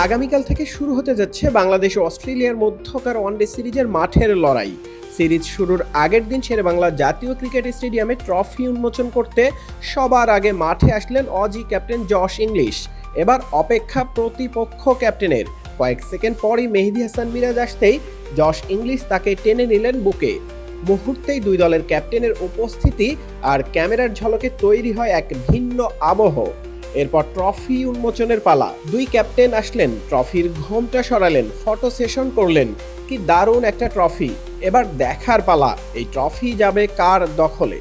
আগামীকাল থেকে শুরু হতে যাচ্ছে বাংলাদেশ ও অস্ট্রেলিয়ার মধ্যকার ওয়ানডে সিরিজের মাঠের লড়াই। সিরিজ শুরুর আগের দিন শেরেবাংলা জাতীয় ক্রিকেট স্টেডিয়ামে ট্রফি উন্মোচন করতে সবার আগে মাঠে আসলেন অজি ক্যাপ্টেন জশ ইংলিশ। এবার অপেক্ষা প্রতিপক্ষ ক্যাপ্টেনের। কয়েক সেকেন্ড পরই মেহেদী হাসান মিরাজ আসতেই জশ ইংলিশ তাকে টেনে নিলেন বুকে। মুহূর্তেই দুই দলের ক্যাপ্টেনের উপস্থিতি আর ক্যামেরার ঝলকে তৈরি হয় এক ভিন্ন আবহ। এরপর ট্রফি উন্মোচনের পালা। দুই ক্যাপ্টেন আসলেন, ট্রফির ঘোমটা সরালেন, ফটো সেশন করলেন। কি দারুণ একটা ট্রফি! এবার দেখার পালা এই ট্রফি যাবে কার দখলে।